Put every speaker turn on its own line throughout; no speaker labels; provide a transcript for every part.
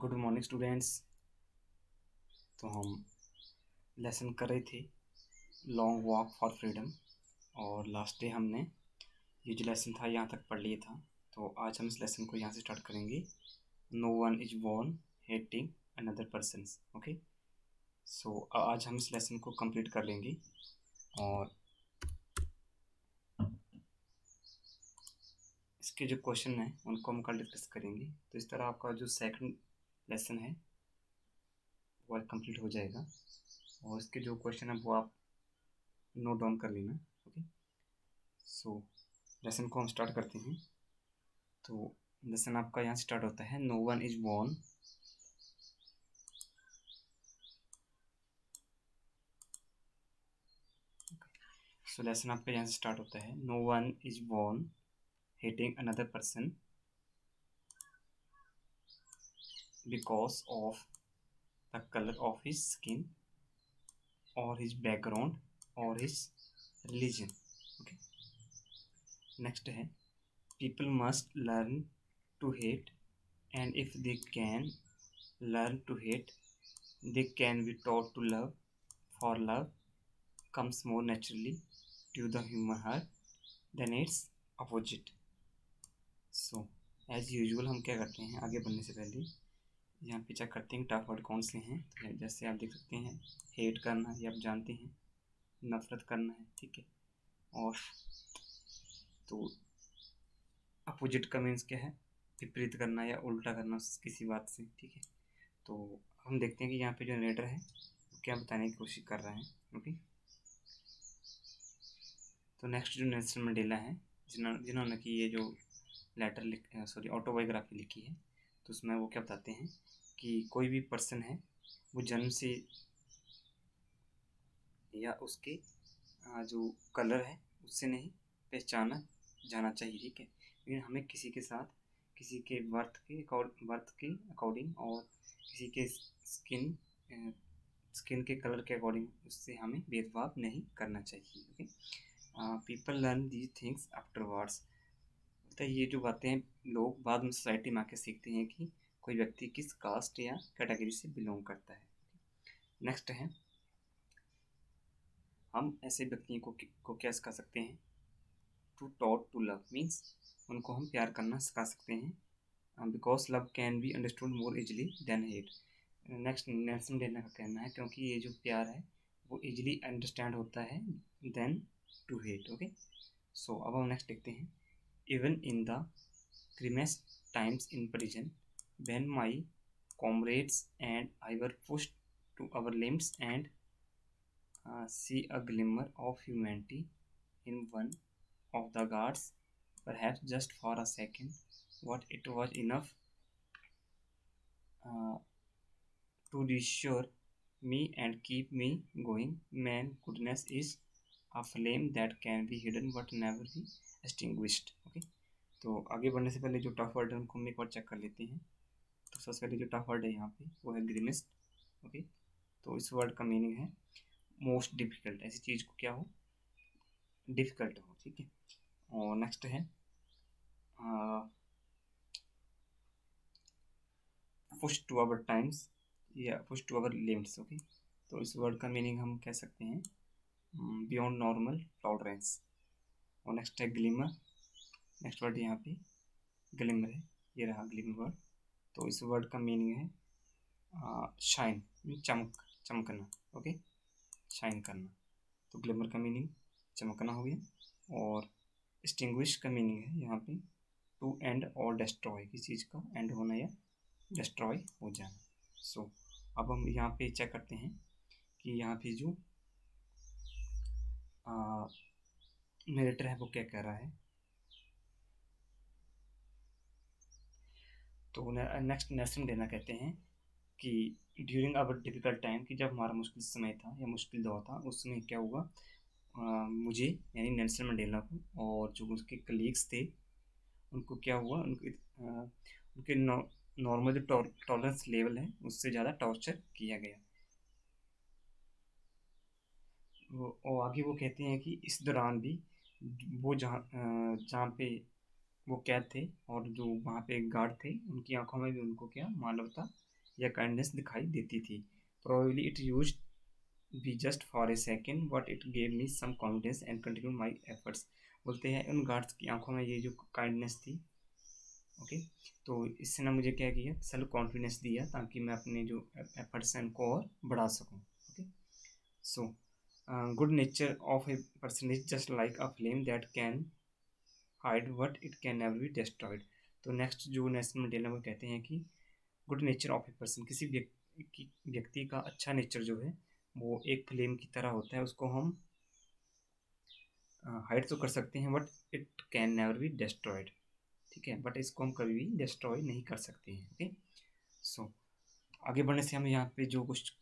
Good morning students. तो हम lesson कर रहे थे लॉन्ग वॉक फॉर फ्रीडम, और लास्ट डे हमने ये जो लेसन था यहाँ तक पढ़ लिया था। तो आज हम इस लेसन को यहाँ से स्टार्ट करेंगे। No one is born hating another person. Okay, so आज हम इस लेसन को कंप्लीट कर लेंगे और इसके जो क्वेश्चन हैं उनको हम कल डिस्कस करेंगे। तो इस तरह आपका जो सेकंड लेसन है वो कंप्लीट हो जाएगा, और इसके जो क्वेश्चन है वो आप नोट डाउन कर लेना। ओके, सो लेसन को हम स्टार्ट करते हैं। तो लेसन आपका यहाँ स्टार्ट होता है, no one is born so lesson आपका यहाँ से स्टार्ट होता है, no one is born hating another person because of the colour of his skin और हिज बैकग्राउंड और हिज रिलीजन। ओके, नेक्स्ट है, people must learn to hate and if they can learn to hate, they can be taught to love, for love comes more naturally to the human heart than its opposite. So as usual हम क्या करते हैं, आगे बढ़ने से पहले यहाँ पे चेक करते हैं टफ वर्ड कौन से हैं। तो जैसे आप देख सकते हैं, हेट करना ये आप जानते हैं, नफरत करना है, ठीक है। और तो अपोजिट का मीन्स क्या है, विपरीत करना या उल्टा करना किसी बात से, ठीक है। तो हम देखते हैं कि यहाँ पे जो नरेटर है वो क्या बताने की कोशिश कर रहा है। ओके, तो नेक्स्ट जो नेल्सन मंडेला है, जिन्होंने कि ये जो ऑटोबायोग्राफी लिखी है, तो उसमें वो क्या बताते हैं कि कोई भी पर्सन है वो जन्म से या उसके जो कलर है उससे नहीं पहचाना जाना चाहिए, ठीक है। लेकिन हमें किसी के साथ किसी के बर्थ के अकॉर्डिंग और किसी के स्किन के कलर के अकॉर्डिंग उससे हमें भेदभाव नहीं करना चाहिए। Okay, people learn these things afterwards. तो ये जो बातें हैं लोग बाद में सोसाइटी में आके सीखते हैं कि कोई व्यक्ति किस कास्ट या कैटेगरी से बिलोंग करता है। नेक्स्ट है, हम ऐसे व्यक्तियों को क्या सिखा सकते हैं, to taught to love means उनको हम प्यार करना सिखा सकते हैं, because love can be understood more easily than hate. Next Nelson Mandela का कहना है क्योंकि ये जो प्यार है वो इजीली अंडरस्टैंड होता है देन टू हेट। ओके, सो अब हम नेक्स्ट देखते हैं, even in the grimest times in prison, when my comrades and I were pushed to our limbs and see a glimmer of humanity in one of the guards, perhaps just for a second, what it was enough uh, to reassure me and keep me going. Man, goodness is a flame that can be hidden but never be extinguished. Okay, तो आगे बढ़ने से पहले जो tough word है उनको हम एक बार चेक कर लेते हैं। तो सबसे पहले जो टफ वर्ड है यहाँ पे वो है ग्रीमेस्ट। ओके, तो इस वर्ड का मीनिंग है मोस्ट डिफिकल्ट, ऐसी चीज़ को क्या हो, डिफिकल्ट हो, ठीक है। और नेक्स्ट है पुश टू अवर टाइम्स या push to our limits. Okay, तो इस वर्ड का मीनिंग हम कह सकते हैं बियॉन्ड नॉर्मल टॉलरेंस। और नेक्स्ट है ग्लिमर। नेक्स्ट वर्ड यहाँ पे ग्लिमर है, ये रहा ग्लिमर वर्ड। तो इस वर्ड का मीनिंग है शाइन, चमकना। ओके, शाइन करना। तो ग्लिमर का मीनिंग चमकना हो गया। और एक्सटिंग्विश का मीनिंग है यहाँ पे टू एंड और डिस्ट्रॉय, किसी चीज़ का एंड होना या डिस्ट्रॉय हो जाना। सो अब हम यहाँ पे चेक करते हैं कि यहाँ पे जो नरेटर है वो क्या कह रहा है। तो नेक्स्ट नेल्सन मंडेला कहते हैं कि ड्यूरिंग आवर डिफ़िकल्ट टाइम, कि जब हमारा मुश्किल समय था या मुश्किल दौर था, उस समय क्या हुआ, मुझे यानी नेल्सन मंडेला को और जो उसके कलीग्स थे उनको क्या हुआ, उनके नॉर्मल जो टॉलरेंस लेवल है उससे ज़्यादा टॉर्चर किया गया। और आगे वो कहते हैं कि इस दौरान भी वो जहाँ पे वो कैद थे और जो वहाँ पे गार्ड थे उनकी आंखों में भी उनको क्या मानवता या काइंडनेस दिखाई देती थी। Probably it used be just for a second but it gave me some confidence and continue my efforts. बोलते हैं उन गार्ड्स की आंखों में ये जो काइंडनेस थी, ओके, तो इससे ना मुझे क्या किया, सेल्फ कॉन्फिडेंस दिया ताकि मैं अपने जो एफर्ट्स हैं उनको और बढ़ा सकूँ। Okay, so good nature of a person is just like a flame that can hide what it can never be destroyed. तो नेक्स्ट जो नेल्सन मंडेला वो कहते हैं कि good nature of a person, किसी व्यक्ति का अच्छा नेचर जो है वो एक फ्लेम की तरह होता है, उसको हम हाइड तो कर सकते हैं but it can never be destroyed. ठीक है, बट इसको हम कभी भी डिस्ट्रॉय नहीं कर सकते हैं। ओके, सो आगे बढ़ने से हम यहाँ पे जो कुछ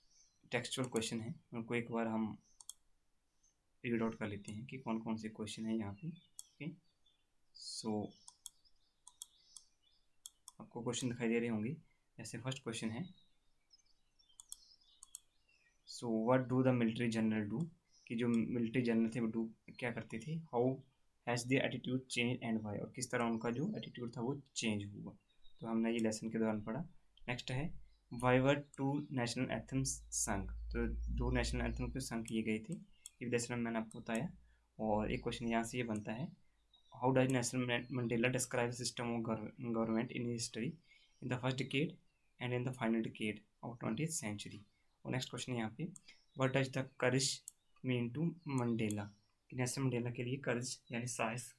टेक्सचुअल क्वेश्चन है उनको एक बार हम रीड आउट कर लेते हैं कि कौन कौन से क्वेश्चन है यहाँ पे। ओके, सो आपको क्वेश्चन दिखाई दे रहे होंगे। जैसे फर्स्ट क्वेश्चन है, so what do the military general do, कि जो मिलिट्री जनरल थे वो डू क्या करते थे, how has the attitude change and why, और किस तरह उनका जो एटीट्यूड था वो चेंज हुआ। तो हमने ये लेसन के दौरान पढ़ा। नेक्स्ट है why were two national anthems sung, तो दो नेशनल एंथम को संग किए गए थे, ये दरअसल मैंने आपको बताया। और एक क्वेश्चन यहाँ से ये बनता है, how does Nelson Mandela describe system of government in history in the first decade and in the final decade of 20th century. और नेक्स्ट क्वेश्चन है यहाँ पे, what does the courage mean to Mandela, कि नेल्सन मंडेला के लिए करेज यानी साहस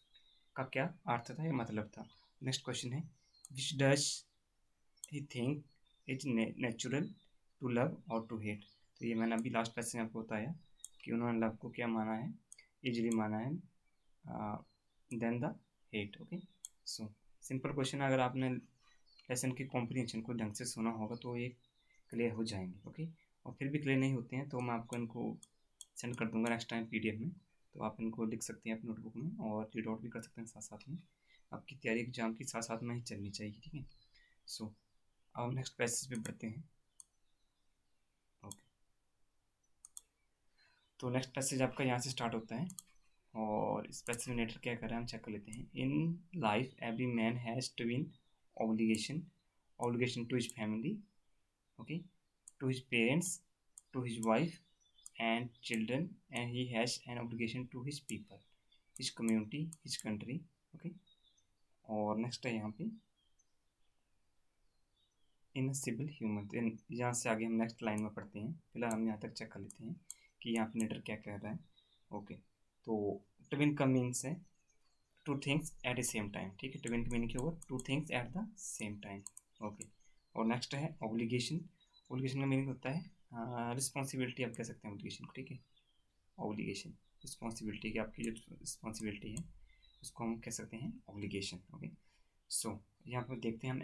का क्या अर्थ था या मतलब था। नेक्स्ट क्वेश्चन है, which does he think is natural to love और टू हेट। तो ये मैंने अभी लास्ट पैसेज में आपको बताया कि उन्होंने लव को क्या माना है, इजली माना है then the hate. Okay, so simple question, अगर आपने लेसन के कॉम्प्रिहेंशन को ढंग से सुना होगा तो ये क्लियर हो जाएंगे। ओके, और फिर भी क्लियर नहीं होते हैं तो मैं आपको इनको सेंड कर दूंगा नेक्स्ट टाइम पीडीएफ में, तो आप इनको लिख सकते हैं अपनी नोटबुक में और रीड आउट भी कर सकते हैं साथ साथ में। आपकी तैयारी एग्जाम की साथ साथ में ही चलनी चाहिए। ठीक है, सो अब नेक्स्ट पैसेज पे बढ़ते हैं। ओके, तो नेक्स्ट पैसेज आपका यहाँ से स्टार्ट होता है और इस पैसेज में लेटर क्या कर रहा है हम चेक कर लेते हैं। In life every man has to win obligation to his family, okay, to his parents, to his wife and children, and he has an obligation to his people, his community, his country। okay, और next है यहाँ पे in civil human. यहाँ से आगे हम next line में पढ़ते हैं, फिलहाल हम यहाँ तक चेक कर लेते हैं कि यहाँ पे लेटर क्या कह रहा है। ओके, तो ट्विन का मीन्स है two things at the same time. ठीक है, ट्विन का मीनिंग क्या होगा, two things at the same time. Okay, और नेक्स्ट है ऑब्लिगेशन। ऑब्लिगेशन का मीनिंग होता है रिस्पॉन्सिबिलिटी, आप कह सकते हैं ऑब्लिगेशन को। ठीक है, ऑब्लिगेशन रिस्पॉन्सिबिलिटी की, आपकी जो रिस्पॉन्सिबिलिटी है उसको हम कह सकते हैं ऑब्लिगेशन। ओके, सो यहाँ पर देखते हैं हम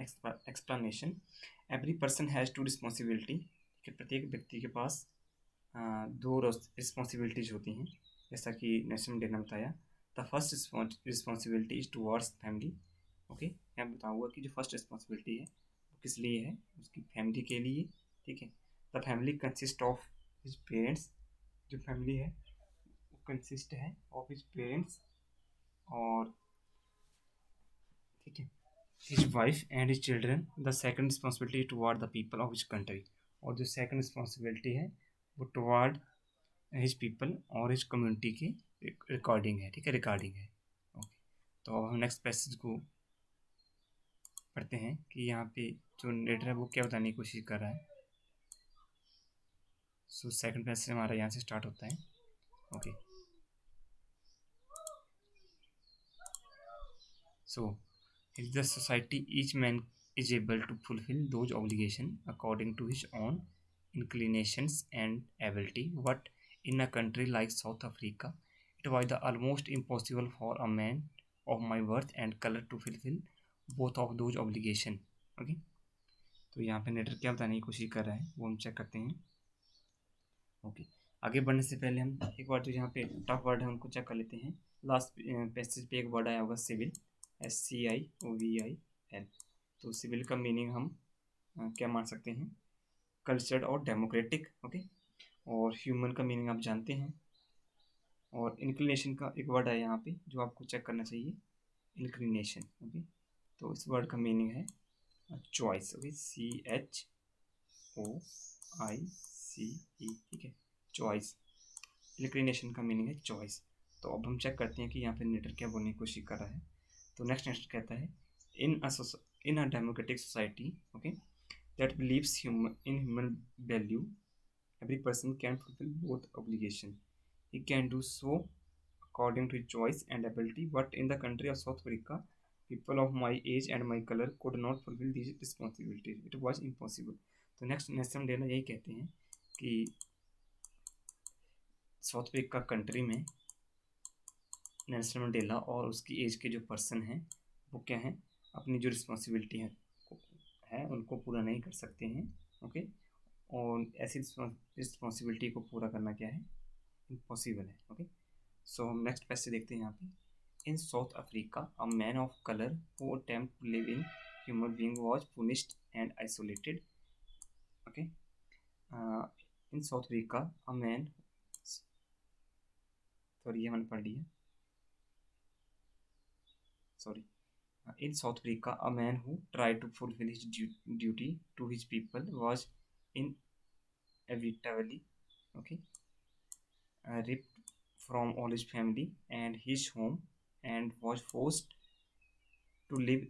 explanation. Every person has to responsibility, कि प्रत्येक व्यक्ति के पास दो रिस्पॉन्सिबिलिटीज होती हैं, जैसा कि नेल्सन मंडेला ने बताया। The first responsibility is towards family. Okay, मैं बताऊँगा कि जो फर्स्ट रिस्पॉन्सिबिलिटी है वो किस लिए है, उसकी फैमिली के लिए। ठीक है, the family consist of his parents, जो फैमिली है वो कंसिस्ट है ऑफ हिज पेरेंट्स और ठीक है his wife and his children. The second responsibility toward the people of his country, और जो सेकंड रिस्पॉन्सिबिलिटी है वो टुवार्ड हिज पीपल और हिज कम्युनिटी के रिकॉर्डिंग है। ठीक है, रिकॉर्डिंग है। ओके, तो अब हम नेक्स्ट पैसेज को पढ़ते हैं कि यहाँ पे जो लेटर है वो क्या बताने की कोशिश कर रहा है। सो सेकंड पैसेज हमारा यहाँ से स्टार्ट होता है। Okay, so in the society each man is able to fulfill those obligations according to his own inclinations and ability, but in a country like South Africa it was the almost impossible for a man of my worth and color to fulfill both of those obligations। Okay, तो यहाँ पे नेटर क्या बताने की कोशिश कर रहा है वो हम चेक करते हैं। ओके, आगे बढ़ने से पहले हम एक बार जो यहाँ पे टफ वर्ड है उनको चेक कर लेते हैं। लास्ट पैसेज पे एक वर्ड आया होगा सिविल, SCIVIL। तो सिविल का मीनिंग हम क्या मान सकते हैं, कल्चर्ड और डेमोक्रेटिक। ओके, और ह्यूमन का मीनिंग आप जानते हैं, और इंक्लिनेशन का एक वर्ड है यहाँ पे जो आपको चेक करना चाहिए, इंक्लिनेशन। ओके, तो इस वर्ड का मीनिंग है चॉइस। Okay, CHOICE। CHOICE, ठीक है, चॉइस, इंक्लिनेशन का मीनिंग है चॉइस। तो अब हम चेक करते हैं कि यहाँ पे नेटर क्या बोलने की कोशिश कर रहा है। तो नेक्स्ट कहता है in a democratic society, okay, that believes in human value, every person can fulfill both obligation. He can do so according to his choice and ability, but in the country of South Africa, people of my age and my color could not fulfill these responsibilities. It was impossible. तो next Nelson Mandela यही कहते हैं कि south Africa country में Nelson Mandela और उसकी as के जो पर्सन हैं वो क्या हैं, अपनी जो रिस्पॉन्सिबिलिटी है उनको पूरा नहीं कर सकते हैं, ओके, और ऐसी रिस्पॉन्सिबिलिटी को पूरा करना क्या है, इम्पॉसिबल है, ओके। सो हम नेक्स्ट पैसेज देखते हैं यहाँ पे। In South Africa a man of colour who attempt to live in human being was punished and isolated, okay. In South Africa a man, sorry ये मैंने पढ़ लिया, sorry. In South Africa, a man who tried to fulfill his duty to his people was inevitably, okay, ripped from all his family and his home, and was forced to live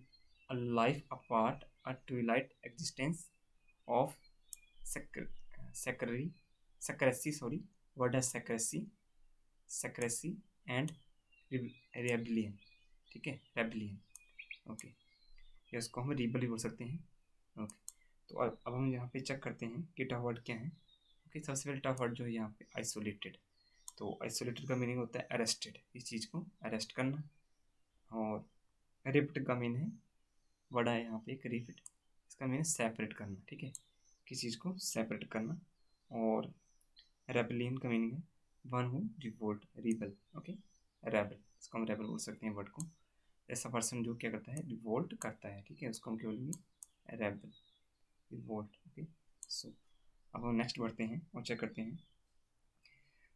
a life apart, a twilight existence of secrecy, sorry, word is secrecy and rebellion, ठीक है, रेबलियन, okay, या इसको हम rebel भी बोल सकते हैं, okay. तो अब हम यहाँ पे चेक करते हैं कि टफ वर्ड क्या है, ओके। सबसे पहले टफ वर्ड जो है यहाँ पे आइसोलेटेड। तो आइसोलेटेड का मीनिंग होता है अरेस्टेड, इस चीज़ को अरेस्ट करना, और रिप्ट का मीन है, बड़ा है यहाँ पे एक रिप्ट, इसका मीन है सेपरेट करना, ठीक है, किसी चीज़ को सेपरेट करना। और रेबलियन का मीनिंग है one who revolt, rebel, okay, rebel, इसको हम रेबल बोल सकते हैं वर्ड को, ऐसा पर्सन जो क्या करता है, रिवोल्ट करता है, ठीक है, उसको हम क्या बोलेंगे, रेबल, रिवोल्ट, ओके। सो अब हम नेक्स्ट बढ़ते हैं और चेक करते हैं।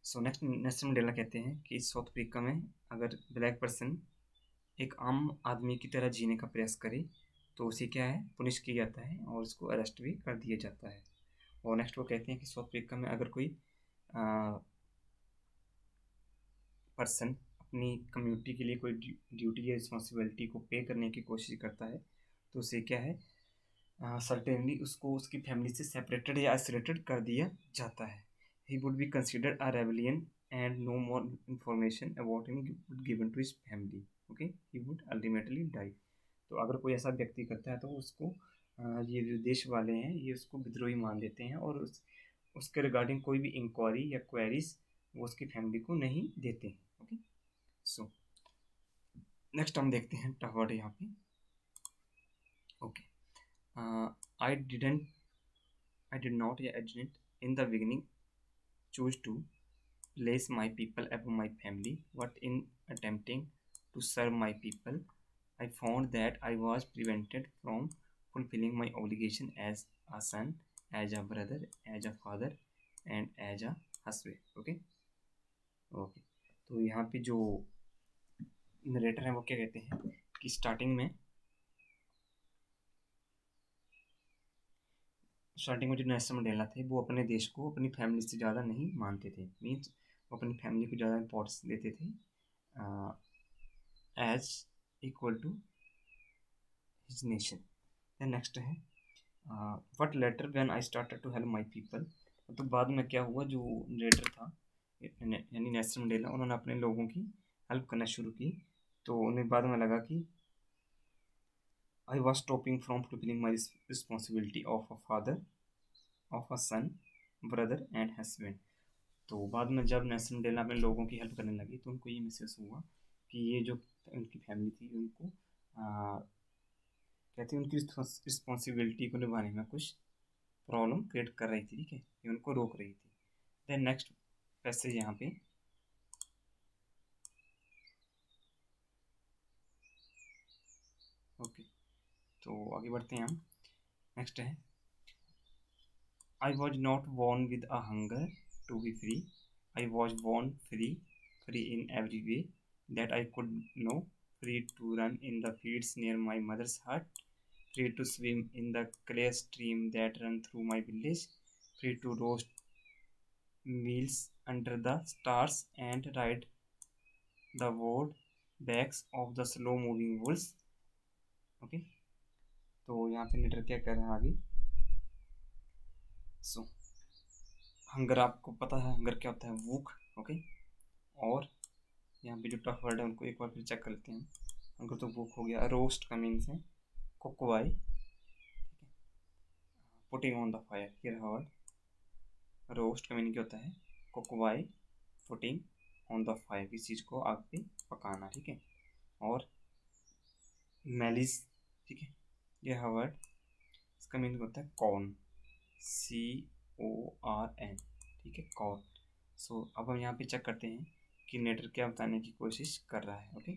सो नेक्स्ट नेल्सन मंडेला कहते हैं कि साउथ अफ्रीका में अगर ब्लैक पर्सन एक आम आदमी की तरह जीने का प्रयास करे तो उसे क्या है, पुनिश किया जाता है और उसको अरेस्ट भी कर दिया जाता है। और नेक्स्ट वो कहते हैं कि साउथ अफ्रीका में अगर कोई पर्सन अपनी कम्युनिटी के लिए कोई ड्यूटी या रिस्पॉन्सिबिलिटी को पे करने की कोशिश करता है तो उसे क्या है, सर्टेनली उसको उसकी फैमिली से सेपरेटेड या आइसोलेटेड कर दिया जाता है। He would be considered a rebellion and no more information about him given to his family, okay, he would ultimately die. तो अगर कोई ऐसा व्यक्ति करता है तो उसको ये जो देश वाले हैं ये उसको विद्रोही मान देते हैं और उसके रिगार्डिंग कोई भी इंक्वायरी या क्वेरीज वो उसकी फैमिली को नहीं देते हैं, ओके। सो नेक्स्ट हम देखते हैं टफ वर्ड यहाँ पे, okay. I did not in the beginning choose to place my people above my family, but in attempting to serve my people, I found that I was prevented from fulfilling my obligation as a son, as a brother, as a father, and as a husband, okay, okay। तो यहाँ पे जो narrator है वो क्या कहते हैं कि स्टार्टिंग में जो नेल्सन मंडेला थे वो अपने देश को अपनी फैमिली से ज़्यादा नहीं मानते थे, मीन्स वो अपनी फैमिली को ज़्यादा इम्पोर्टेंस देते थे as equal to his nation. Then next है but later when I started to help my people. तो बाद में क्या हुआ, जो लेटर था यानी नेल्सन मंडेला, उन्होंने अपने लोगों की हेल्प करना शुरू की तो उन्हें बाद में लगा कि I was stopping from fulfilling my responsibility of a father, of a son, brother and husband। तो बाद में जब नेल्सन मंडेला अपने लोगों की हेल्प करने लगी तो उनको ये महसूस हुआ कि ये जो उनकी फैमिली थी उनको कहते हैं उनकी रिस्पॉन्सिबिलिटी को निभाने में कुछ प्रॉब्लम क्रिएट कर रही थी, ठीक है, ये उनको रोक रही थी। देन नेक्स्ट पैसेज यहाँ पे, ओके। तो आगे बढ़ते हैं हम, नेक्स्ट है I was not born with a hunger to be free. I was born free in every way that I could know, free to run in the fields near my mother's hut, free to swim in the clear stream that run through my village, free to roast meals under the stars and ride the broad backs of the slow moving wolves. Okay, तो यहाँ पे नेटर क्या कर रहा है आगे। सो hunger, आपको पता है हंगर क्या होता है, भूख। ओके, और यहाँ पे जो टफ वर्ड है उनको एक बार फिर चेक कर लेते हैं। हंगर तो भूख हो गया। रोस्ट का मीन्स है cook by, putting on the fire. Here word roast का मीनिंग क्या होता है, cook by putting on the fire, किसी चीज़ को आग पे पकाना, ठीक है। और मेलिस, ठीक है, यह वर्ड इसका मीनिंग होता है कॉर्न, CORN, ठीक है, कॉर्न। सो अब हम यहाँ पे चेक करते हैं कि नेटर क्या बताने की कोशिश कर रहा है। ओके,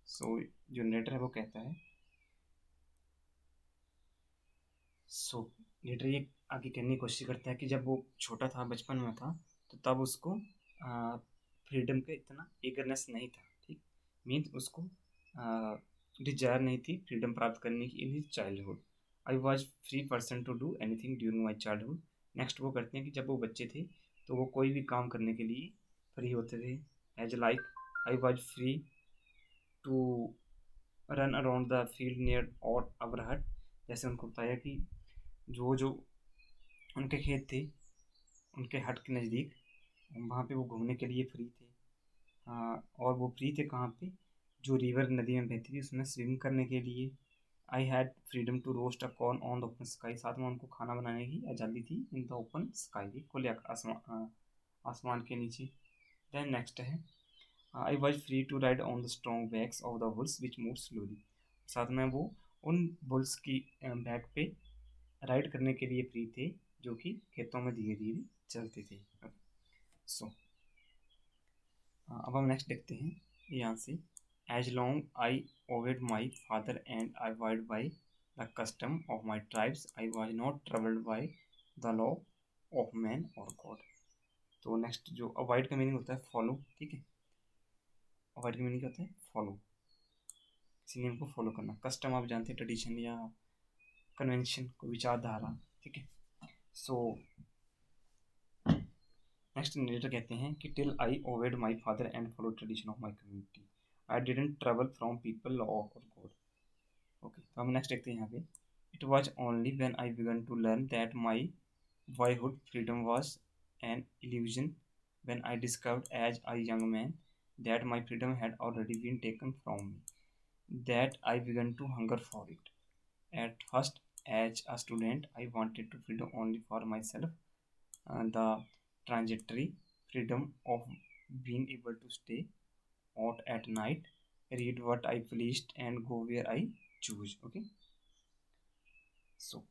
सो जो नेटर है वो कहता है, सो नेटर ये आगे कहने की कोशिश करता है कि जब वो छोटा था, बचपन में था, तो तब उसको फ्रीडम का इतना ईगरनेस नहीं था, ठीक, मीन्स उसको डिजायर नहीं थी फ्रीडम प्राप्त करने की in his childhood. I was free person to do anything during my childhood. Next वो करते हैं कि जब वो बच्चे थे तो वो कोई भी काम करने के लिए फ्री होते थे। As like I was free to run around the field near और अवर हट। जैसे उनको बताया कि जो जो उनके खेत थे उनके हट के नज़दीक, वहाँ पे वो घूमने के लिए फ्री थे। और वो फ्री थे कहाँ पे, जो रिवर नदी में बहती थी उसमें स्विम करने के लिए। I had freedom to roast a corn on the open sky, साथ में उनको खाना बनाने की आज़ादी थी इन द ओपन स्काई, खुले आसमान के नीचे। देन नेक्स्ट है I was free to ride on the strong backs of the bulls which move slowly, साथ में वो उन बुल्स की बैक पे राइड करने के लिए फ्री थे जो कि खेतों में धीरे धीरे चलते थे। सो अब हम नेक्स्ट देखते हैं यहाँ से, as long I obeyed my father and I abide by the custom of my tribes I was not travelled by the law of man और गॉड। तो नेक्स्ट जो अवॉइड का मीनिंग होता है फॉलो, ठीक है, अवॉइड का मीनिंग क्या होता है, फॉलो, किसी नियम को फॉलो करना। कस्टम आप जानते हैं, ट्रेडिशन या कन्वेंशन को, विचारधारा, ठीक है। सो नेक्स्ट नेरेटर कहते हैं कि till I obeyed my father and follow tradition of my community I didn't travel from people law और गॉड। ओके, तो हम नेक्स्ट देखते हैं यहाँ पे, it was only when I began to learn that my boyhood freedom was an illusion when I discovered as a young man that my freedom had already been taken from me, that I began to hunger for it. At first, as a student, I wanted to freedom only for myself, the transitory freedom of being able to stay out at night, read what I pleased, and go where I choose. Okay, so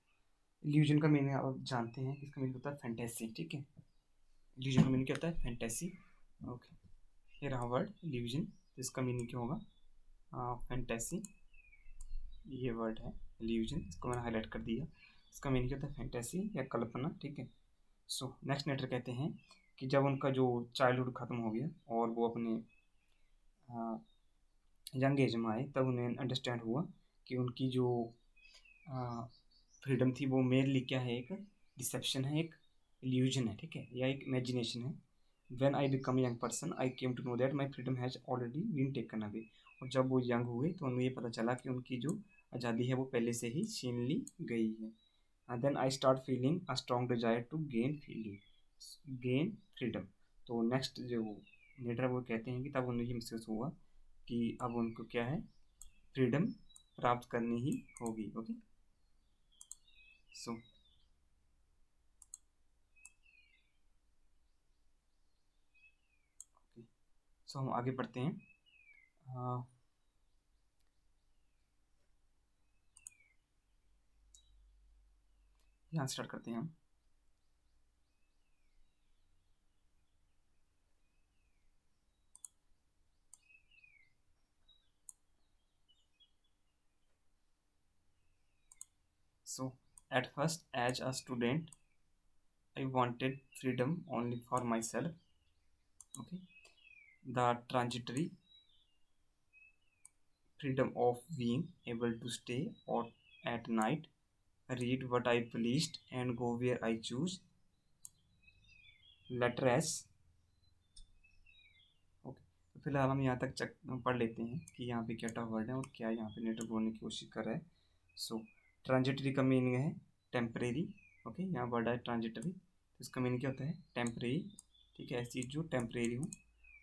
illusion का meaning आप जानते हैं, इसका meaning होता है fantasy, ठीक है। illusion का मीनिंग क्या होता है, फैंटेसी। ओके, ये रहा वर्ड illusion, इसका मीनिंग क्या होगा, फैंटेसी। ये वर्ड है illusion, इसको मैंने हाईलाइट कर दिया। इसका मीनिंग क्या होता है, फैंटेसी या कल्पना, ठीक है। सो नेक्स्ट नेटर कहते हैं कि जब उनका जो चाइल्डहुड ख़त्म हो गया और वो अपने यंग एज में आए, तब उन्हें अंडरस्टैंड हुआ कि उनकी जो फ्रीडम थी वो मेरे लिए क्या है, एक डिसेप्शन है, एक इल्यूजन है, ठीक है, या एक इमेजिनेशन है। When I become young person I came to know that my freedom has already been taken away. और जब वो यंग हुए तो उन्हें ये पता चला कि उनकी जो आज़ादी है वो पहले से ही छीन ली गई है। Then I start feeling a strong desire to gain freedom. तो नेक्स्ट जो लीडर वो कहते हैं कि तब उन्हें ये महसूस हुआ कि अब उनको क्या है, फ्रीडम प्राप्त करनी ही होगी। ओके, सो हम आगे बढ़ते हैं। यहाँ स्टार्ट करते हैं हम। So at first, as a student, I wanted freedom only for myself. Okay, the transitory freedom of being able to stay out at night, read what I pleased, and go where I choose. Letter S. Okay, तो फिलहाल हम यहाँ तक पढ़ लेते हैं कि यहाँ पे क्या टफ वर्ड है और क्या यहाँ पे नेटर बोलने की कोशिश कर रहा है. सो ट्रांजिटरी का मीनिंग है टेम्परेरी. ओके, यहाँ वर्ड है ट्रांजिटरी, तो इसका मीनिंग क्या होता है? टेम्परेरी. ठीक है, ऐसी चीज़ जो टेम्परेरी हो.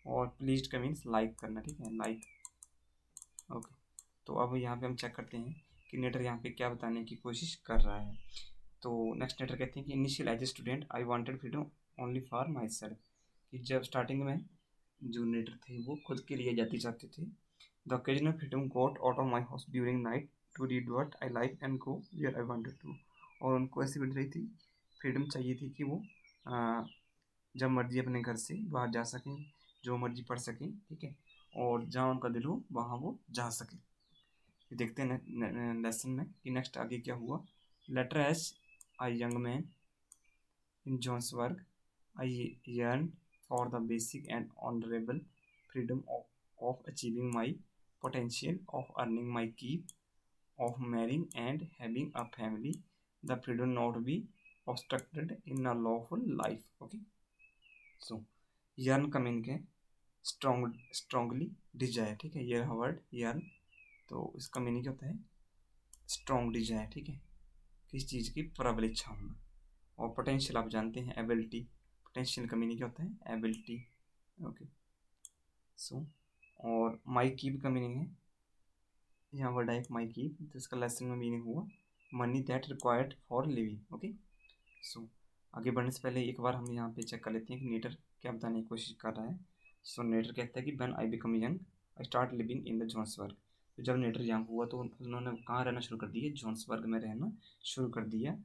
और प्लीज्ड का मीन्स लाइक करना. ठीक है, लाइक. ओके, तो अब यहाँ पे हम चेक करते हैं कि नेटर यहाँ पे क्या बताने की कोशिश कर रहा है. तो नेक्स्ट नेटर कहते हैं कि initial as a student I wanted freedom only for myself. कि जब स्टार्टिंग में जो नेटर थे वो खुद के लिए आज़ादी चाहते थे. The occasional freedom got out of my house during night to read what I like and go where I wanted to. और उनको ऐसी मिल रही थी, फ्रीडम चाहिए थी कि वो जब मर्जी अपने घर से बाहर जा सकें, जो मर्जी पढ़ सकें. ठीक है, और जहाँ उनका दिल हो वहाँ वो जा सकें. देखते हैं लेसन में कि नेक्स्ट आगे क्या हुआ. Later as. I young man in Johannesburg, I yearn for the basic and honorable freedom of achieving my potential, of earning my keep, of marrying and having a family, the freedom not be obstructed in a lawful life. Okay, so yearn का meaning है strongly desire. ठीक है, ये word yearn, तो इसका meaning क्या होता है? Strong Dzire. ठीक है, किसी चीज़ की प्रबल इच्छा होना. और पोटेंशियल आप जानते हैं एबिलिटी. पोटेंशियल का मीनिंग क्या होता है? एबिलिटी. ओके, सो और माई कीप का मीनिंग है, यहाँ वर्ड है माई कीप, तो इसका लेसन में मीनिंग हुआ money that required for living. Okay, so आगे बढ़ने से पहले एक बार हम यहाँ पे चेक कर लेते हैं कि नेटर क्या बताने की कोशिश कर रहा है. सो नेटर कहता है कि when I become young I start living in the Johannesburg. तो जब नेटर यंग हुआ तो उन्होंने कहाँ रहना शुरू कर दिया? जोन्सबर्ग में रहना शुरू कर दिया.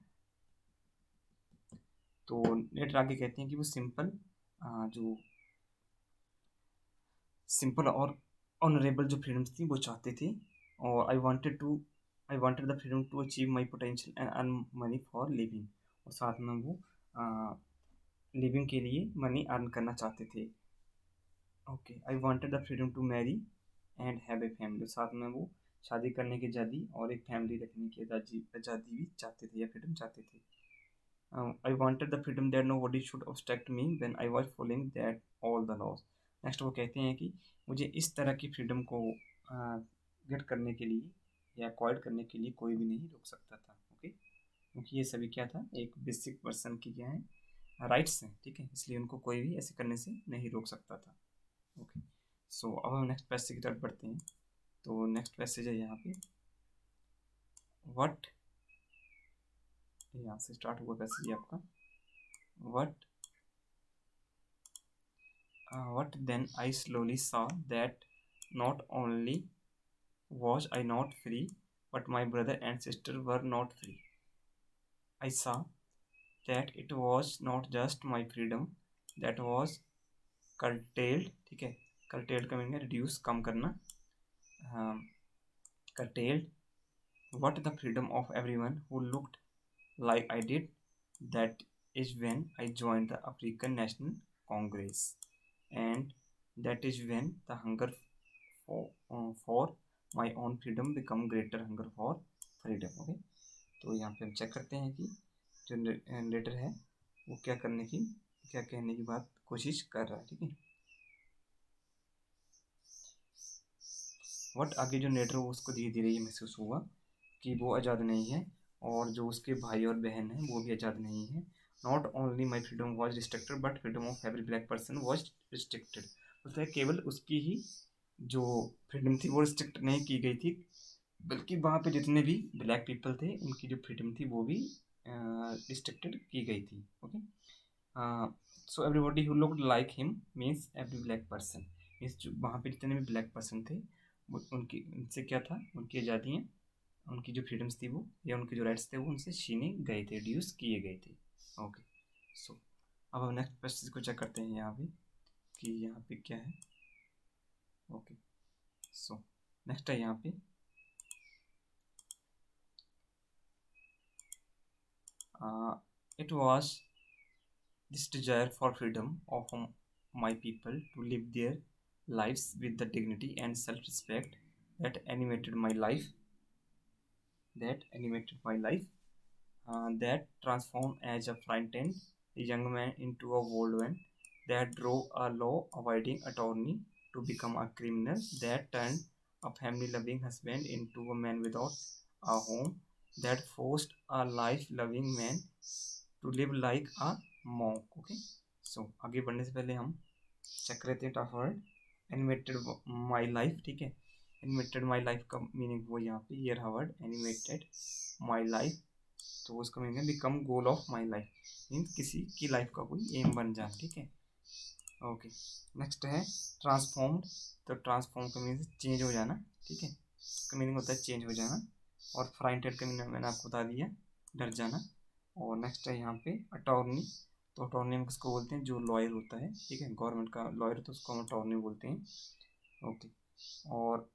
तो नेटर आगे कहते हैं कि वो सिंपल और ऑनरेबल जो फ्रीडम्स थी वो चाहते थे. और I wanted the freedom to achieve my potential and earn money for living. और साथ में वो लिविंग के लिए मनी अर्न करना चाहते थे. Okay, I wanted the freedom to marry and have a family. साथ में वो शादी करने की आज़ादी और एक फैमिली रखने की आज़ादी भी चाहते थे या फ्रीडम चाहते थे. I wanted the freedom that nobody should obstruct me when I was following that all the laws. Next वो कहते हैं कि मुझे इस तरह की फ्रीडम को गेट करने के लिए या एक्वायर्ड करने के लिए कोई भी नहीं रोक सकता था. ओके, क्योंकि ये सभी क्या था? एक बेसिक पर्सन की क्या है? राइट्स हैं. ठीक है, इसलिए उनको कोई भी ऐसे करने से नहीं रोक सकता था. ओके, सो अब हम नेक्स्ट पैसेज की तरफ बढ़ते हैं. तो नेक्स्ट पैसेज है यहाँ पे वट. यहाँ से स्टार्ट हुआ पैसेज आपका what then I slowly saw that not only was I not free, but my brother and sister were not free. I saw that it was not just my freedom that was curtailed. ठीक है, curtailed का meaning है reduce, कम करना. curtailed what the freedom of everyone who looked like I did. That is when I joined the African National Congress, and that is when the hunger for my own freedom become greater hunger for freedom. Okay, तो यहाँ पे हम check करते हैं कि जो narrator है वो क्या कहने की बात कोशिश कर रहा है. ठीक है, वट आगे जो नरेटर उसको धीरे धीरे ये महसूस हुआ कि वो आज़ाद नहीं है और जो उसके भाई और बहन हैं वो भी आज़ाद नहीं है. Not only my freedom was restricted but freedom of every black person was restricted. तो केवल उसकी ही जो फ्रीडम थी वो रिस्ट्रिक्ट नहीं की गई थी, बल्कि वहाँ पे जितने भी ब्लैक पीपल थे उनकी जो फ्रीडम थी वो भी रिस्ट्रिक्टेड की गई थी. Okay, so everybody who looked like him means every black person. Means जो वहाँ पे जितने भी ब्लैक पर्सन थे उनकी उनसे क्या था? उनकी आज़ादियाँ, उनकी जो फ्रीडम्स थी वो या उनके जो राइट्स थे वो उनसे छीने गए थे, रिड्यूस किए गए थे. ओके, सो अब हम नेक्स्ट पैसेज को चेक करते हैं यहाँ पे कि यहाँ पे क्या है. ओके, सो नेक्स्ट है यहाँ पे it was this desire for freedom of my people to live their lives with the dignity and self-respect that animated my life. that animated my life, that transformed as a frightened young man into a bold one, that drove a law-abiding attorney to become a criminal, that turned a family-loving husband into a man without a home, that forced a life-loving man to live like a monk. Okay, so आगे बढ़ने से पहले हम check करते हैं tough word animated my life. ठीक है, animated my life का मीनिंग वो यहाँ पे ये रहा वर्ड एनिमेटेड माई लाइफ. तो उसका मीनिंग है become goal of my life, means किसी की लाइफ का कोई एम बन जाए. ठीक है, ओके. नेक्स्ट है ट्रांसफॉर्म्ड. तो ट्रांसफॉर्म का मीनिंग चेंज हो जाना. ठीक है, इसका मीनिंग होता है चेंज हो जाना. और फ्राइटेड का मीनिंग मैंने आपको बता दिया, डर जाना. और नेक्स्ट है यहाँ पे अटॉर्नी. तो अटॉर्नी हम किसको बोलते हैं, जो लॉयर होता है. ठीक है, गवर्नमेंट का लॉयर, तो उसको हम अटॉर्नी बोलते हैं. ओके. और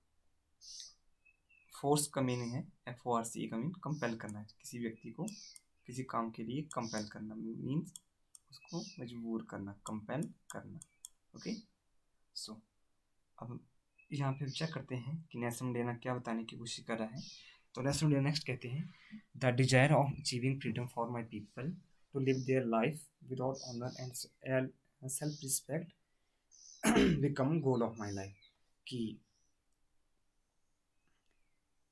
फोर्स का मीनिंग है FORCE का मीनिंग कंपेल करना है. किसी व्यक्ति को किसी काम के लिए कंपेल करना मीन्स उसको मजबूर करना, कंपेल करना. ओके, सो अब यहाँ पे चेक करते हैं कि नेल्सन मंडेला क्या बताने की कोशिश कर रहा है. तो नेल्सन मंडेला नेक्स्ट कहते हैं the desire of achieving freedom for my people to live their life without honour and self respect become goal of my life. कि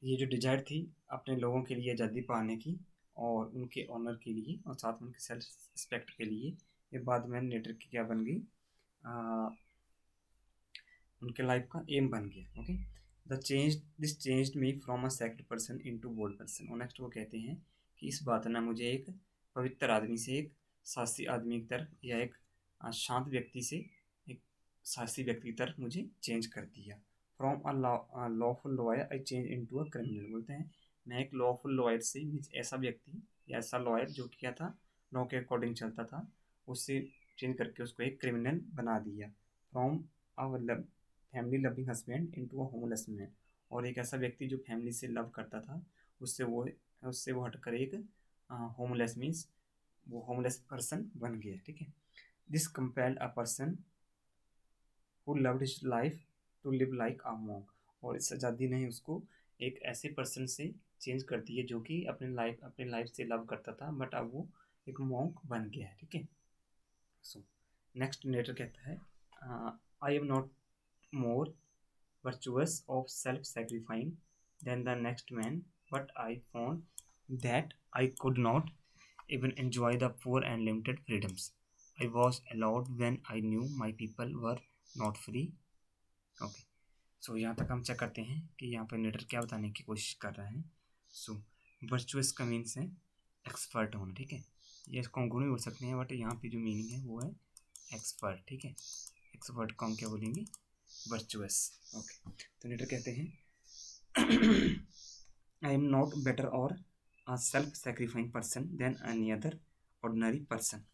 ये जो डिजायर थी अपने लोगों के लिए आज़ादी पाने की और उनके ऑनर के लिए और साथ में उनके सेल्फ रिस्पेक्ट के लिए, ये बाद में नेटर की क्या बन गई, उनके लाइफ का एम बन गया. Okay, this changed me from a sacred person into bold person. और नेक्स्ट वो कहते हैं कि इस बात ने मुझे एक पवित्र आदमी से एक साहसी आदमी की तरफ या एक शांत व्यक्ति से एक साहसी व्यक्ति की तरफ मुझे चेंज कर दिया. From a lawful lawyer I change into a criminal. बोलते हैं मैं एक लॉफुल लॉयर से मीन्स ऐसा व्यक्ति या ऐसा लॉयर जो क्या था, लॉ के अकॉर्डिंग चलता था, उससे चेंज करके उसको एक क्रिमिनल बना दिया. From a family loving husband into a homeless man. और एक ऐसा व्यक्ति जो फैमिली से लव करता था उससे वो हटकर एक होमलेस मीन्स वो होमलेस पर्सन बन गया. ठीक है, this compelled a person who loved his life to live like a monk. और इस आज़ादी ने उसको एक ऐसे पर्सन से चेंज कर दिया जो कि अपने लाइफ से लव करता था, बट अब वो एक मॉन्क बन गया है. ठीक है, सो नेक्स्ट नेटर कहता है आई am not more virtuous of self-sacrificing than the next man, but I found that I could not even enjoy the poor and limited freedoms I was allowed when I knew my people were not free. Okay, so यहाँ तक हम check करते हैं कि यहाँ पर नेटर क्या बताने की कोशिश कर रहा है. सो वर्चुअस का मीन्स है एक्सपर्ट होना. ठीक है, ये इसको हम गुण भी बोल सकते हैं, बट यहाँ पे जो मीनिंग है वो है एक्सपर्ट. ठीक है, एक्सपर्ट को हम क्या बोलेंगे, वर्चुअस. ओके, तो नेटर कहते हैं आई एम नॉट बेटर और a self sacrificing person than any other ordinary person,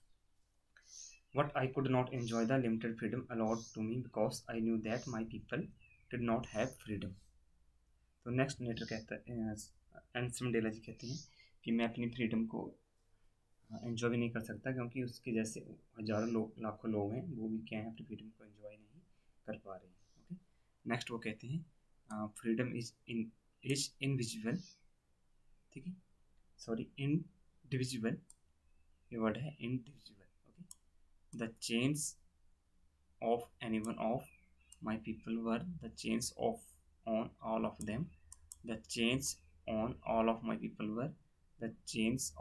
but I could not enjoy the limited freedom allowed to me because I knew that my people did not have freedom. तो next narrator कहता है Nelson Mandela जी कहते हैं कि मैं अपनी freedom को enjoy भी नहीं कर सकता क्योंकि उसके जैसे हजारों लोग लाखों लोग हैं वो भी क्या है अपनी फ्रीडम को एंजॉय नहीं कर पा रहे हैं. ओके, नेक्स्ट वो कहते हैं फ्रीडम इज इनविजिबल. ठीक है, सॉरी इनडिविजिबल, ये वर्ड है indivisible. Okay, the chains of anyone of my people were the chains of on all of them, the chains on all of my people were the chains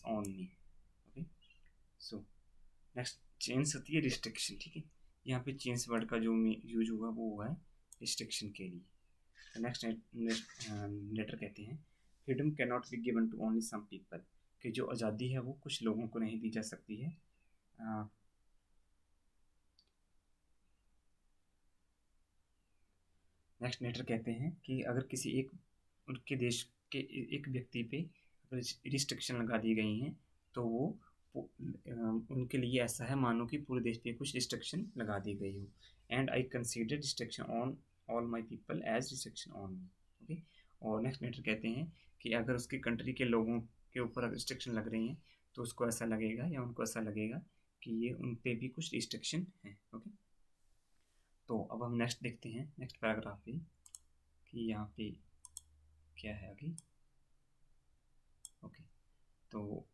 on me. Okay, so next chains होती है restriction. ठीक है, यहाँ पे chains word का जो use हुआ वो हुआ है रिस्ट्रिक्शन के लिए. नेक्स्ट लेटर कहते हैं freedom can not be given to only some people. कि जो आज़ादी है वो कुछ लोगों को नहीं दी जा सकती है. नेक्स्ट लेटर कहते हैं कि अगर किसी एक उनके देश के एक व्यक्ति पे अगर रिस्ट्रिक्शन लगा दी गई हैं तो वो उनके लिए ऐसा है मानो कि पूरे देश पे कुछ रिस्ट्रिक्शन लगा दी गई हो. And I consider restriction on all my people as restriction on me. Okay, और नेक्स्ट लेटर कहते हैं कि अगर उसकी कंट्री के लोगों के ऊपर रिस्ट्रिक्शन लग रही हैं तो उसको ऐसा लगेगा या उनको ऐसा लगेगा कि ये उन पर भी कुछ रिस्ट्रिक्शन है. ओके, तो अब हम नेक्स्ट देखते हैं नेक्स्ट पैराग्राफ पे कि यहाँ पे क्या है आगे। ओके, तो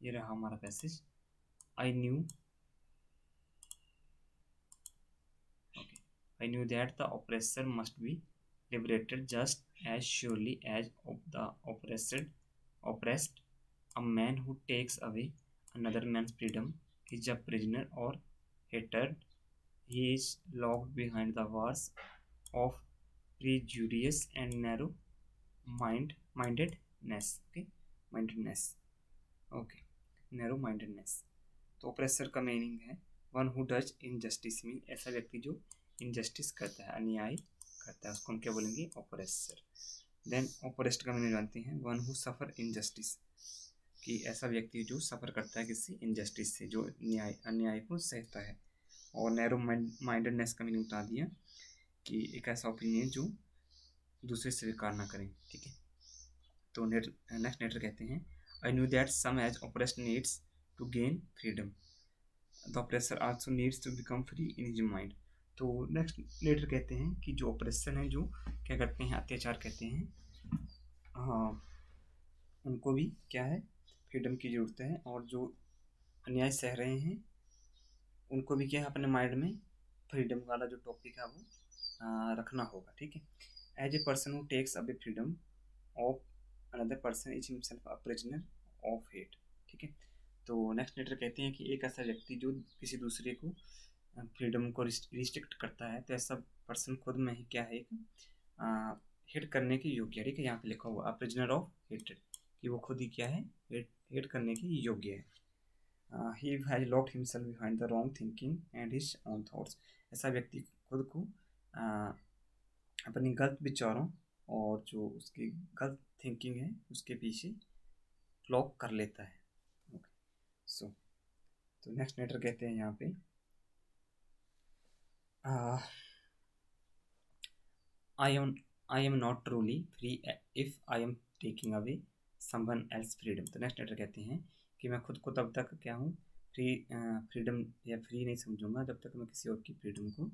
ये रहा हमारा passage. I knew I knew that the oppressor must be liberated just as surely as of the oppressed. A man who takes away another man's freedom is a prisoner or hated. He is locked behind the walls of prejudice and narrow mindedness. Okay, mindedness. Okay, narrow mindedness. तो oppressor का meaning है one who does injustice, mean ऐसा व्यक्ति जो injustice करता है, अन्याय करता है, उसको हम क्या बोलेंगे, ऑपरेसर। देन ऑपरेस्ट का मीनिंग जानते हैं वन हु सफ़र इनजस्टिस, कि ऐसा व्यक्ति जो सफ़र करता है किसी इनजस्टिस से, जो अन्याय को सहता है। और नैरो माइंडेडनेस का मीनिंग बता दिया कि एक ऐसा ओपिनियन जो दूसरे स्वीकार ना करें। ठीक है, तो नेक्स्ट लेटर कहते हैं I knew that some as oppressed needs to gain freedom, the oppressor also needs to become free in his mind. तो नेक्स्ट लेटर कहते हैं कि जो ऑपरेशन है, जो क्या करते हैं, अत्याचार कहते हैं, हाँ, उनको भी क्या है, फ्रीडम की ज़रूरत है। और जो अन्याय सह रहे हैं उनको भी क्या है, अपने माइंड में फ्रीडम वाला जो टॉपिक है वो रखना होगा। ठीक है, as a person who takes away freedom of another person is himself a prisoner of hate. ठीक है, तो नेक्स्ट लेटर कहते हैं कि एक ऐसा व्यक्ति जो किसी दूसरे को फ्रीडम को रिस्ट्रिक्ट करता है, तो ऐसा पर्सन खुद में ही क्या है, एक हेट करने की योग्य है। ठीक है, यहाँ पे लिखा हुआ प्रिजनर ऑफ हेटेड, कि वो खुद ही क्या है, हेट करने की योग्य है। He has locked himself behind the wrong thinking and his own thoughts, ऐसा व्यक्ति खुद को अपनी गलत विचारों और जो उसकी गलत थिंकिंग है उसके पीछे लॉक कर लेता है। ओके, सो तो नेक्स्ट लेटर कहते हैं यहाँ पे I am not truly free if I am taking away someone else freedom। तो नेक्स्ट लेटर कहते हैं कि मैं खुद को तब तक क्या हूँ, फ्रीडम या फ्री नहीं समझूंगा जब तक मैं किसी और की फ्रीडम को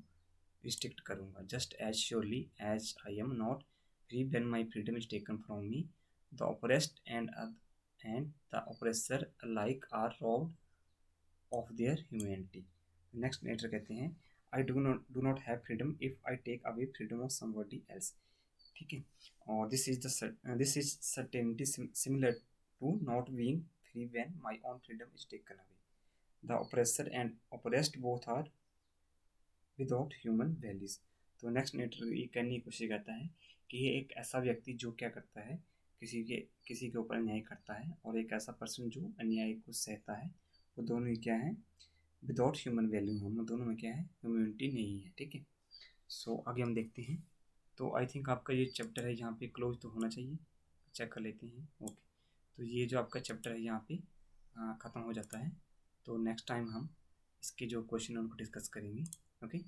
रिस्ट्रिक्ट करूँगा। Just as surely as I am not free when my freedom is taken from me, the oppressed and the oppressor like are robbed of their humanity. Next letter कहते हैं I do not have freedom if I take away freedom of somebody else. ठीक है, और this is certainty similar to not being free when my own freedom is taken away. The oppressor and oppressed both are without human values. तो next letter ये कहने की कोशिश करता है कि ये एक ऐसा व्यक्ति जो क्या करता है, किसी के ऊपर अन्याय करता है, और एक ऐसा पर्सन जो अन्याय को सहता है, वो दोनों ही क्या है, विदाउट ह्यूमन वैल्यू, हम दोनों में क्या है, ह्यूमैनिटी नहीं है। ठीक है, सो आगे हम देखते हैं। तो आई थिंक आपका ये चैप्टर है यहाँ पे क्लोज तो होना चाहिए, चेक कर लेते हैं। ओके, तो ये जो आपका चैप्टर है यहाँ पे ख़त्म हो जाता है। तो नेक्स्ट टाइम हम इसके जो क्वेश्चन है उनको डिस्कस करेंगे। ओके।